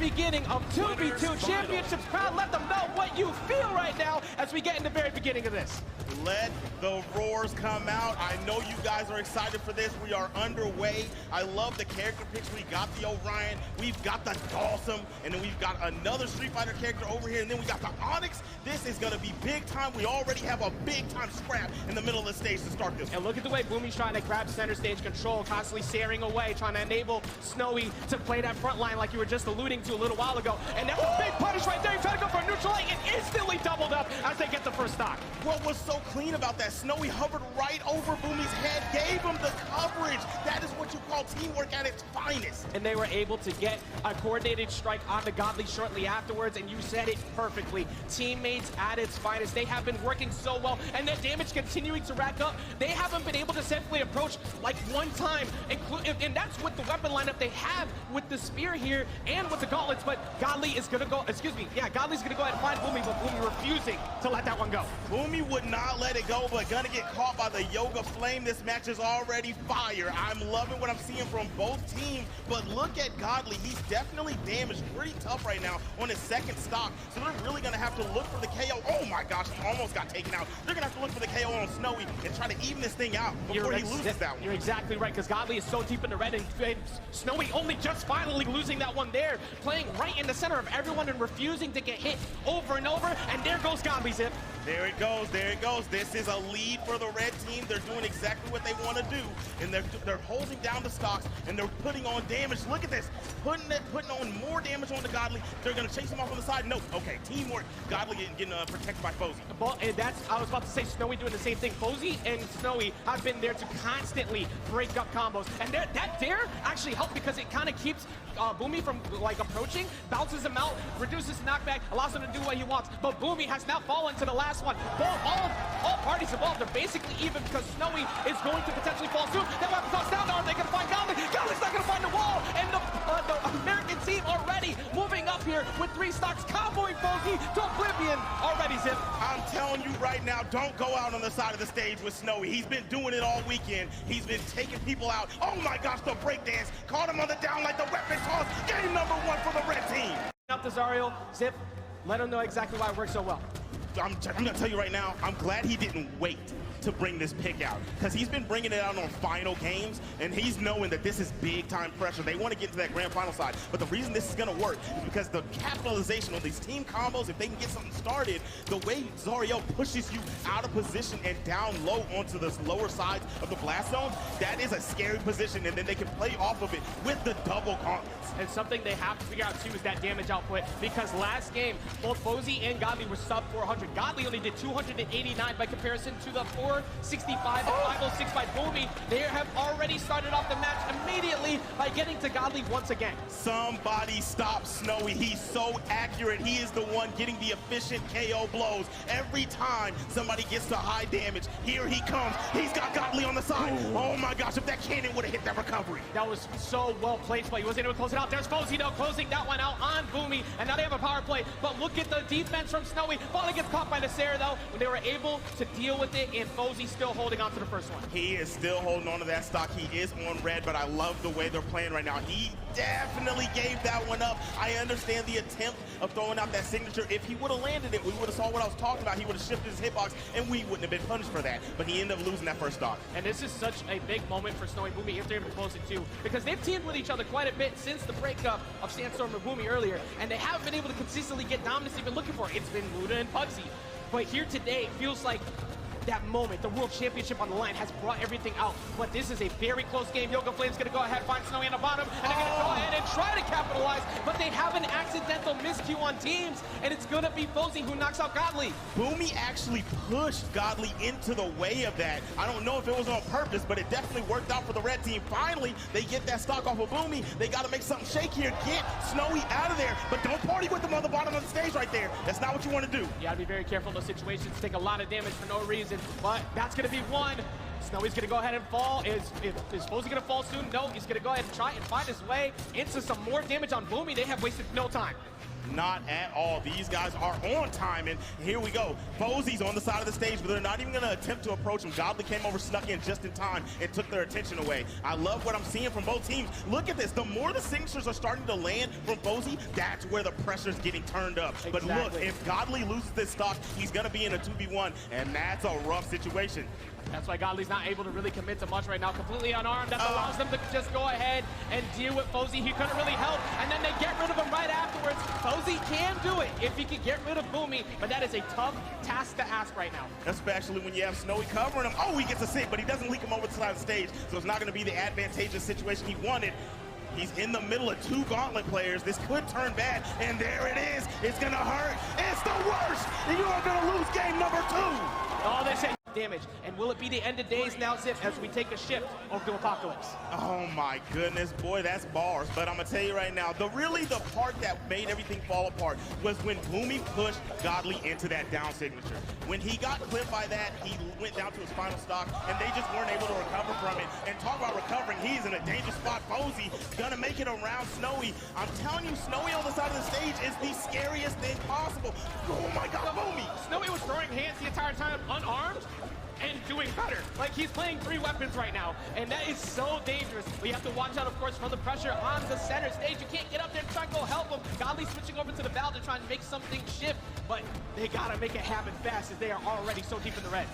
beginning of 2v2 championships. Crowd, let them know what you feel right now as we get in the very beginning of this. Let the roars come out. I know you guys are excited for this. We are underway. I love the character picks. We got the Orion, we've got the Dawson, and then we've got another Street Fighter character over here, and then we got the Onyx. This is gonna be big time. We already have a big time scrap in the middle of the stage to start this. And look at the way Boomie's trying to grab center stage control, constantly steering away, trying to enable Snowy to play that front line like you were just alluding to a little while ago. And that was a big punish right there. He tried to go for a neutral light and instantly doubled up as they get the first stock. What was so clean about that? Snowy hovered right over Boomie's head, gave him the coverage. That is what you call teamwork at its finest. And they were able to get a coordinated strike on the Godly shortly afterwards, and you said it perfectly. Teammates at its finest. They have been working so well, and their damage continuing to rack up. They haven't been able to safely approach like one time, and that's with the weapon lineup they have with the spear here and with the gauntlets, but Godly is gonna go, Godly's gonna go ahead and find Boomie, but Boomie refusing to let that one go. Boomie would not let it go, but gonna get caught by the Yoga Flame. This match is already fire. I'm loving what I'm seeing from both teams, but look at Godly. He's definitely damaged pretty tough right now on his second stock, so they're really gonna have to look for the KO. Oh my gosh, he almost got taken out. They're gonna have to look for the KO on Snowy and try to even this thing out before he loses that one. You're exactly right, because Godly is so deep in the red, and Snowy only just finally losing that one there, playing right in the center of everyone and refusing to get hit over and over, and there goes Godly, Zip. There it goes, there it goes. This is a lead for the red team. They're doing exactly what they want to do, and they're holding down the stocks, and they're putting on damage. Look at this, putting on more damage on the Godly. They're gonna chase him off on the side. No, okay, teamwork. Godly getting protected by Fozey. Well, and I was about to say Snowy doing the same thing. Fozey and Snowy have been there to constantly break up combos, and that dare actually helped because it kind of keeps Boomie from like approaching, bounces him out, reduces knockback, allows him to do what he wants. But Boomie has now fallen to the last one. All parties involved are basically even because Snowy is going to potentially fall soon. That weapon toss down. Now are they going to find Godly? Godly's not going to find the wall, and the American team already moving up here with 3 stocks, comboing Fozey to oblivion already, Zip. I'm telling you right now, don't go out on the side of the stage with Snowy. He's been doing it all weekend. He's been taking people out. Oh my gosh, the breakdance. Caught him on the down like the weapon toss. Game number 1 for the red team. Up to Zariel, Zip, let him know exactly why it works so well. I'm gonna tell you right now, I'm glad he didn't wait to bring this pick out, because he's been bringing it out on final games, and he's knowing that this is big time pressure. They want to get to that grand final side, but the reason this is gonna work is because the capitalization on these team combos, if they can get something started, the way Zariel pushes you out of position and down low onto the lower sides of the blast zone, that is a scary position, and then they can play off of it with the double gauntlets. And something they have to figure out too is that damage output, because last game, both Fozey and Godly were sub 400. Godly only did 289 by comparison to the 465 and 506 by Boomie. They have already started off the match immediately by getting to Godly once again. Somebody stop Snowy. He's so accurate. He is the one getting the efficient KO blows. Every time somebody gets to high damage, here he comes. He's got Godly on the side. Ooh. Oh my gosh, if that cannon would have hit that recovery. That was so well placed, but he wasn't able to close it out. There's Fozey though, closing that one out on Boomie, and now they have a power play. But look at the defense from Snowy. Finally gets caught by the Sarah though, when they were able to deal with it, and Fozey still holding on to the first one. He is still holding on to that stock. He is on red, but I love the way they're playing right now. He definitely gave that one up. I understand the attempt of throwing out that signature. If he would have landed it, we would have saw what I was talking about. He would have shifted his hitbox, and we wouldn't have been punished for that. But he ended up losing that first stock. And this is such a big moment for Snowy and Boomie if they're able to close it too, because they've teamed with each other quite a bit since the breakup of Sandstorm and Boomie earlier, and they haven't been able to consistently get dominance they've been looking for. It's been Luda and Pugsy. But here today, it feels like that moment, the World Championship on the line, has brought everything out. But this is a very close game. Yoga Flame's gonna go ahead, find Snowy on the bottom, and they're gonna go ahead and try to capitalize, but they have an accidental miscue on teams, and it's gonna be Fozey who knocks out Godly. Boomie actually pushed Godly into the way of that. I don't know if it was on purpose, but it definitely worked out for the red team. Finally, they get that stock off of Boomie. They gotta make something shake here. Get Snowy out of there, but don't party with him on the bottom of the stage right there. That's not what you want to do. You gotta be very careful in those situations. Take a lot of damage for no reason, but that's gonna be one. Snowy's gonna go ahead and fall. Is Fozey gonna fall soon? No, he's gonna go ahead and try and find his way into some more damage on Boomie. They have wasted no time. Not at all. These guys are on time, and here we go. Fozey's on the side of the stage, but they're not even going to attempt to approach him. Godly came over, snuck in just in time, and took their attention away. I love what I'm seeing from both teams. Look at this. The more the signatures are starting to land from Fozey, that's where the pressure's getting turned up. Exactly. But look, if Godly loses this stock, he's going to be in a 2v1, and that's a rough situation. That's why Godly's not able to really commit to much right now. Completely unarmed. That allows them to just go ahead and deal with Fozey. He couldn't really help, and then they get rid of him right afterwards. Fozey can do it if he can get rid of Boomie, but that is a tough task to ask right now. Especially when you have Snowy covering him. Oh, he gets a sig, but he doesn't leak him over the side of the stage, so it's not going to be the advantageous situation he wanted. He's in the middle of two gauntlet players. This could turn bad, and there it is. It's going to hurt. It's the worst, and you are going to lose game number 2. Oh, they say damage. And will it be the end of days now, Zip, as we take a shift over to Apocalypse? Oh my goodness, boy, that's bars. But I'm gonna tell you right now, the part that made everything fall apart was when Boomie pushed Godly into that down signature. When he got clipped by that, he went down to his final stock, and they just weren't able to recover from it. And talk about recovering, he's in a dangerous spot. Fozey gonna make it around Snowy. I'm telling you, Snowy on the side of the stage is the scariest thing possible. Oh my God, Boomie! Snowy was throwing hands the entire time, unarmed, and doing better. Like, he's playing 3 weapons right now, and that is so dangerous. But you have to watch out, of course, for the pressure on the center stage. You can't get up there and try to go help him. Godly switching over to the valve to try and make something shift, but they gotta make it happen fast as they are already so deep in the red.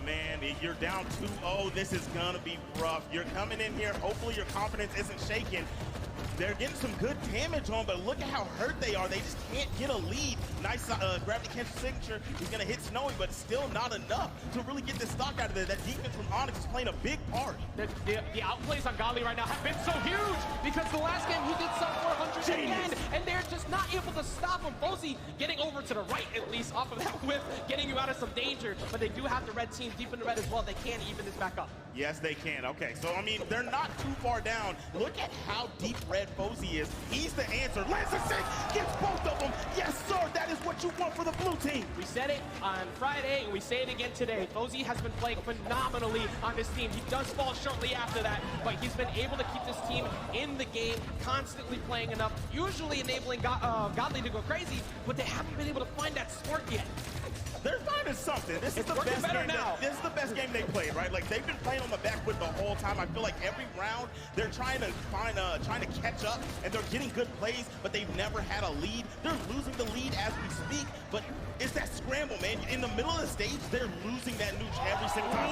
Man, you're down 2-0. This is gonna be rough. You're coming in here, hopefully your confidence isn't shaken. They're getting some good damage on, but look at how hurt they are. They just can't get a lead. Nice gravity cancel signature. He's going to hit Snowy, but still not enough to really get this stock out of there. That defense from Onyx is playing a big part. The outplays on Godly right now have been so huge because the last game he did sub 400 again, and they're just not able to stop him. Fozey getting over to the right, at least, off of that whip, getting you out of some danger, but they do have the red team deep in the red as well. They can even this back up. Yes, they can. Okay, so, I mean, they're not too far down. Look at how deep red Fozey is. He's the answer. Lands a sig, gets both of them. Yes, sir, that is what you want for the blue team. We said it on Friday, and we say it again today. Fozey has been playing phenomenally on this team. He does fall shortly after that, but he's been able to keep this team in the game, constantly playing enough, usually enabling Godly to go crazy, but they haven't been able to find that spark yet. They're finding something. This is the best game. This is the best game they played, right? Like, they've been playing on the back foot the whole time. I feel like every round they're trying to catch up, and they're getting good plays, but they've never had a lead. They're losing the lead as we speak, but it's that scramble, man. In the middle of the stage, they're losing that nooch every single time.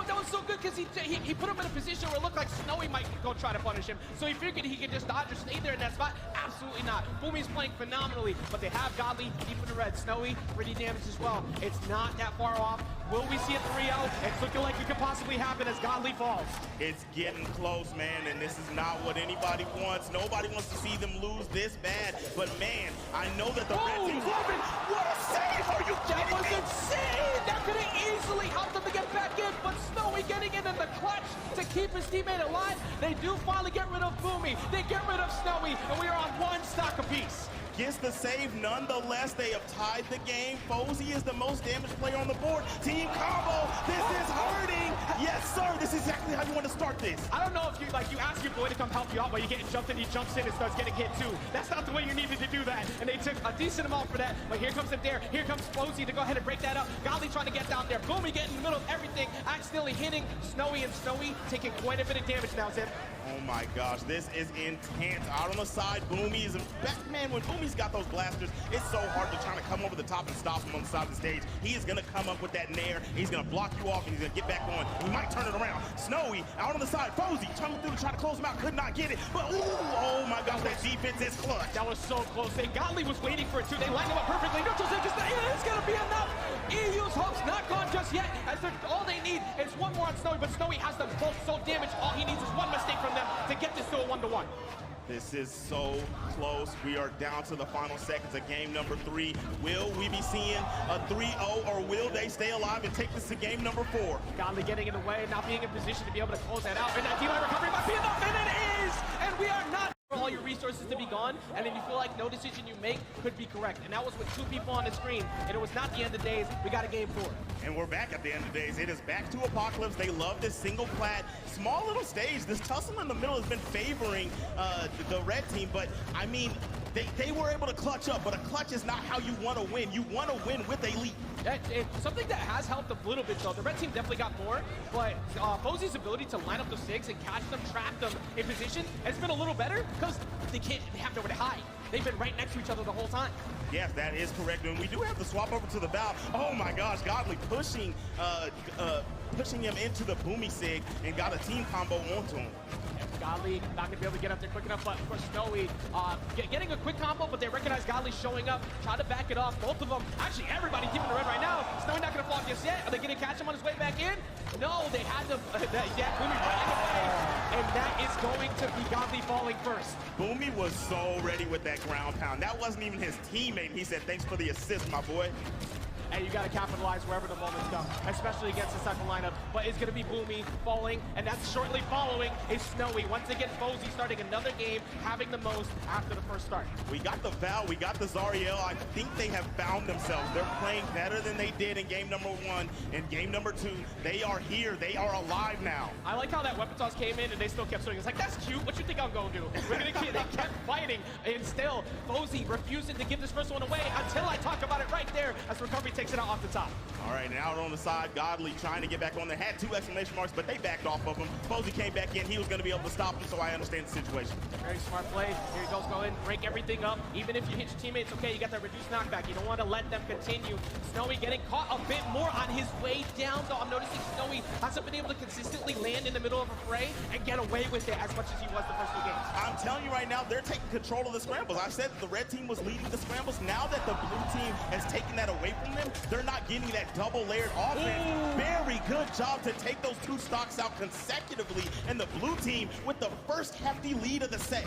That was so good because he put him in a position where it looked like Snowy might go try to punish him. So he figured he could just dodge or stay there in that spot. Absolutely not. Boomie's playing phenomenally, but they have Godly deep in the red. Snowy pretty damaged as well. It's not that far off. Will we see a 3-0? It's looking like it could possibly happen as Godly falls. It's getting close, man, and this is not what anybody wants. Nobody wants to see them lose this bad, but man, I know that the red team's open. What a save! Are you kidding me? That was insane! That could have easily helped them to get back in, but Snowy getting in the clutch to keep his teammate alive. They do finally get rid of Boomie. They get rid of Snowy, and we are on 1 stock apiece. Gets the save nonetheless. They have tied the game. Fozey is the most damaged player on the board. Team combo. This is hurting. Yes, sir. This is exactly how you want to start this. I don't know if you ask your boy to come help you out while you're getting jumped in. He jumps in and starts getting hit too. That's not the way you needed to do that. And they took a decent amount for that. But here comes the dare. Here comes Fozey to go ahead and break that up. Godly trying to get down there. Boomie getting in the middle of everything. Accidentally hitting Snowy, and Snowy taking quite a bit of damage now, Zip. Oh my gosh, this is intense. Out on the side, Boomie is man. When Boomie's got those blasters, it's so hard to try to come over the top and stop him on the side of the stage. He is gonna come up with that nair. He's gonna block you off, and he's gonna get back on. He might turn it around. Snowy out on the side. Fozey trying to try to close him out, could not get it. But ooh, oh my gosh, that defense is clutch. That was so close. Godly was waiting for it too. They lined him up perfectly. Neutral just it's gonna be enough. EU's hopes not gone just yet, as all they need is one more on Snowy, but Snowy has them both so damaged. All he needs is one mistake from them to get this to a 1-1. This is so close. We are down to the final seconds of game number 3. Will we be seeing a 3-0, or will they stay alive and take this to game number 4? Godly getting in the way, not being in position to be able to close that out. And that D-line recovery might be enough, and it is! And we are not all your resources to be gone, and then you feel like no decision you make could be correct. And that was with 2 people on the screen, and it was not the end of days. We got a game 4. And we're back at the end of days. It is back to Apocalypse. They love this single plat, small little stage. This tussle in the middle has been favoring the red team, but I mean, they were able to clutch up, but a clutch is not how you want to win. You want to win with a lead. Something that has helped a little bit, though. The red team definitely got more, but Fozey's ability to line up those 6 and catch them, trap them in position has been a little better because they have nowhere to hide. They've been right next to each other the whole time. Yes, that is correct. And we do have to swap over to the Val. Oh my gosh, Godly pushing him into the Boomie Sig and got a team combo onto him. Godly not gonna be able to get up there quick enough, but of course Snowy getting a quick combo, but they recognize Godly showing up, try to back it off. Both of them, actually everybody keeping the red right now. Snowy not gonna fall just yet. Are they gonna catch him on his way back in? No, they had to, Boomie running away, and that is going to be Godly falling first. Boomie was so ready with that ground pound. That wasn't even his teammate. He said, thanks for the assist, my boy. And you got to capitalize wherever the moments come, especially against this type of lineup. But it's going to be Boomie falling, and that's shortly following is Snowy. Once again, Fozey starting another game, having the most after the first start. We got the Val, we got the Zariel. I think they have found themselves. They're playing better than they did in game number 1 and game number 2. They are here. They are alive now. I like how that weapon toss came in, and they still kept swinging. It's like, that's cute. What you think I'm going to do? We're going to keep, they kept fighting, and still, Fozey refusing to give this first one away until I talk about it right there as recovery takes it out off the top. All right, and out on the side, Godly trying to get back on there. Had 2 exclamation marks, but they backed off of him. Fozey came back in. He was going to be able to stop him, so I understand the situation. Very smart play. Here he goes, go in, break everything up. Even if you hit your teammates, okay, you got that reduced knockback. You don't want to let them continue. Snowy getting caught a bit more on his way down, though. I'm noticing Snowy hasn't been able to consistently land in the middle of a fray and get away with it as much as he was the first 2 games. I'm telling you right now, they're taking control of the scrambles. I said the red team was leading the scrambles. Now that the blue team has taken that away from them, they're not getting that double layered offense. Ooh. Very good job to take those 2 stocks out consecutively, and the blue team with the first hefty lead of the set.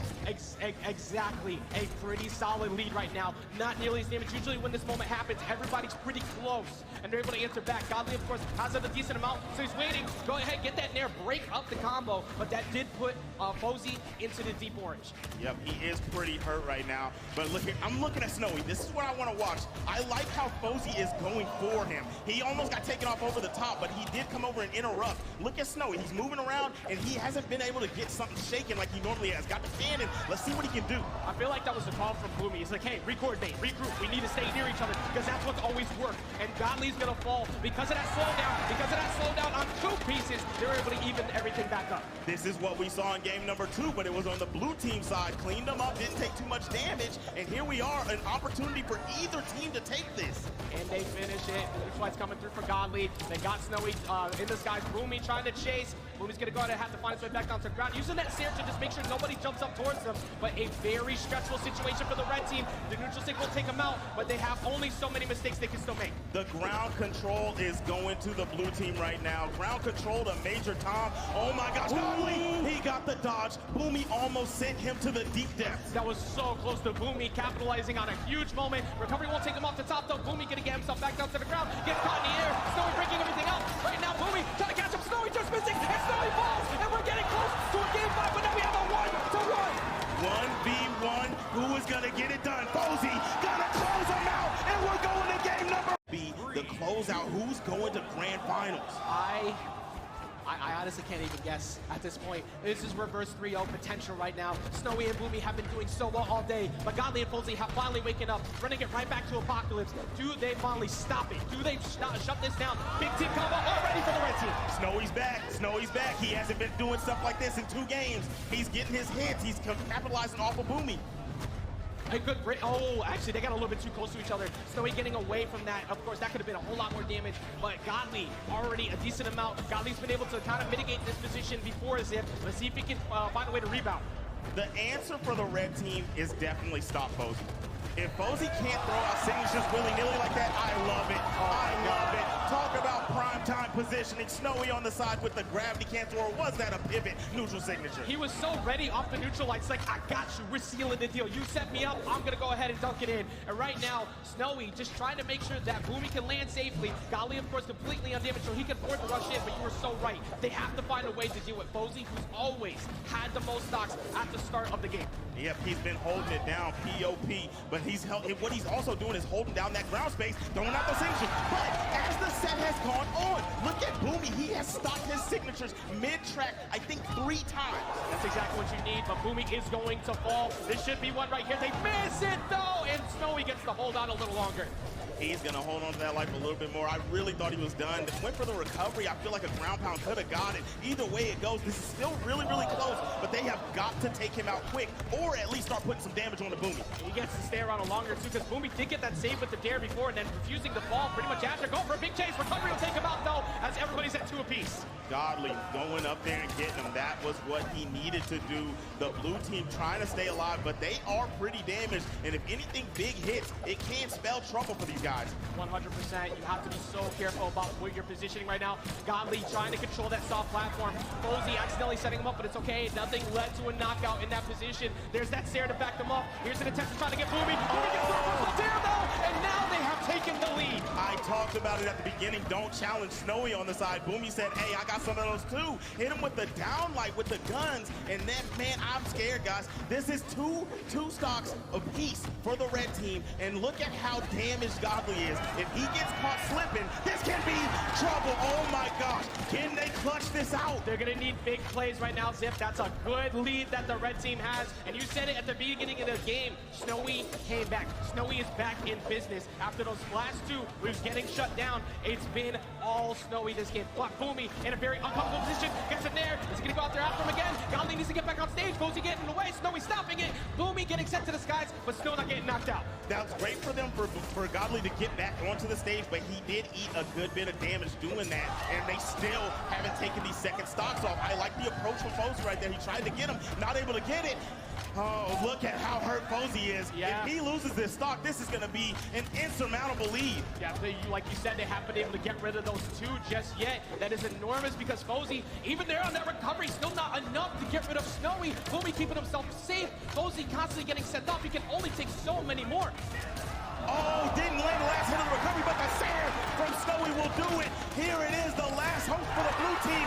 Exactly, a pretty solid lead right now. Not nearly as damaged. Usually when this moment happens, everybody's pretty close, and they're able to answer back. Godly, of course, has a decent amount, so he's waiting. Go ahead, get that nair, break up the combo, but that did put Fozey into the deep orange. Yep, he is pretty hurt right now, but look here, I'm looking at Snowy. This is what I want to watch. I like how Fozey is going for him. He almost got taken off over the top, but he did come over and interrupt. Look at Snowy. He's moving around, and he hasn't been able to get something shaking like he normally has. Got the cannon. Let's see what he can do. I feel like that was a call from Boomie. He's like, hey, recoordinate, regroup. We need to stay near each other because that's what's always worked. And Godly's going to fall because of that slowdown. Because of that slowdown on 2 pieces, they were able to even everything back up. This is what we saw in game number 2, but it was on the blue team side. Cleaned them up, didn't take too much damage, and here we are, an opportunity for either team to take this. And they finish it. This fight's coming through for Godly. They got Snowy in this guy's Boomie trying to chase. Boomie's gonna go ahead and have to find his way back down to the ground, using that Seer to just make sure nobody jumps up towards them. But a very stressful situation for the red team. The neutral stick will take them out, but they have only so many mistakes they can still make. The ground control is going to the blue team right now. Ground control to Major Tom. Oh my gosh, Godly! He got the dodge. Boomie almost sent him to the deep depths. That was so close to Boomie capitalizing on a huge moment. Recovery won't take him off the top though. Boomie gonna get himself back down to the ground. Gets caught in the air. Snowy breaking everything up. Right now, Boomie trying to catch him. Snowy just missing. And Snowy falls. And we're getting close to a game 5, but now we have a 1-1. 1v1. Who is gonna get it done? Fozey gonna close him out, and we're going to game number 3. The closeout. Who's going to grand finals? I honestly can't even guess at this point. This is reverse 3-0 potential right now. Snowy and Boomie have been doing so well all day, but Godly and Fozey have finally waking up, running it right back to Apocalypse. Do they finally stop it? Do they shut this down? Big team combo already for the red team. Snowy's back. Snowy's back. He hasn't been doing stuff like this in 2 games. He's getting his hits. He's capitalizing off of Boomie. A good break. Oh, actually, they got a little bit too close to each other. Snowy getting away from that. Of course, that could have been a whole lot more damage, but Godly already a decent amount. Godly's been able to kind of mitigate this position before Zip. Let's see if he can find a way to rebound. The answer for the red team is definitely stop Fozey. If Fozey can't throw out signatures willy-nilly like that, I love it. I love it. Talk about primetime positioning. Snowy on the side with the gravity cancel, or was that a pivot neutral signature? He was so ready off the neutral lights, like, I got you, we're sealing the deal. You set me up, I'm gonna go ahead and dunk it in. And right now, Snowy just trying to make sure that Boomie can land safely. Godly, of course, completely undamaged, so he can afford to rush in, but you were so right. They have to find a way to deal with Fozey, who's always had the most stocks at the start of the game. Yep, he's been holding it down, POP, but what he's also doing is holding down that ground space, throwing out the signatures. But as the set has gone on, look at Boomie. He has stopped his signatures mid-track, I think 3 times. That's exactly what you need, but Boomie is going to fall. This should be one right here. They miss it, though, and Snowy gets to hold on a little longer. He's going to hold on to that life a little bit more. I really thought he was done. Went for the recovery. I feel like a ground pound could have got it. Either way it goes, this is still really, really close, but they have got to take him out quick, or at least start putting some damage on the Boomie. He gets to stay around a longer, too, because Boomie did get that save with the dare before, and then refusing to fall pretty much after. Go for a big chase. Recovery will take him out, though, as everybody's at 2 apiece. Godly going up there and getting him. That was what he needed to do. The blue team trying to stay alive, but they are pretty damaged, and if anything big hits, it can spell trouble for these guys. 100%. You have to be so careful about where you're positioning right now. Godly trying to control that soft platform. Fozey accidentally setting him up, but it's okay. Nothing led to a knockout in that position. There's that Sarah to back them up. Here's an attempt to try to get Boomie. Boomie gets the dare, though, and now they have taken the lead. I talked about it at the beginning. Don't challenge Snowy on the side. Boomie said, hey, I got some of those too. Hit him with the downlight with the guns, and then, man, I'm scared, guys. This is two stocks apiece for the red team, and look at how damaged Godly is. If he gets caught slipping, this can be trouble. Oh my gosh, can they clutch this out? They're gonna need big plays right now, Zip. That's a good lead that the red team has, and you said it at the beginning of the game. Snowy came back. Snowy is back in business. After those last 2 was getting shut down, it's been all Snowy this game. But Boomie in a very uncomfortable position, gets in there. Is he gonna go out there after him again? Godly needs to get back on stage. Fozey getting in the way. Snowy stopping it. Boomie getting sent to the skies, but still not getting knocked out. That's great for them, for Godly to get back onto the stage, but he did eat a good bit of damage doing that, and they still haven't taken these second stocks off. I like the approach from Fozey right there. He tried to get him, not able to get it. Oh, look at how hurt Fozey is. Yeah. If he loses this stock, this is going to be an insurmountable lead. Yeah, like you said, they haven't been able to get rid of those 2 just yet. That is enormous because Fozey, even there on that recovery, still not enough to get rid of Snowy. Boomie keeping himself safe. Fozey constantly getting sent off. He can only take so many more. Oh, didn't land the last hit of the recovery, but the Sarah from Snowy will do it. Here it is, the last hope for the blue team.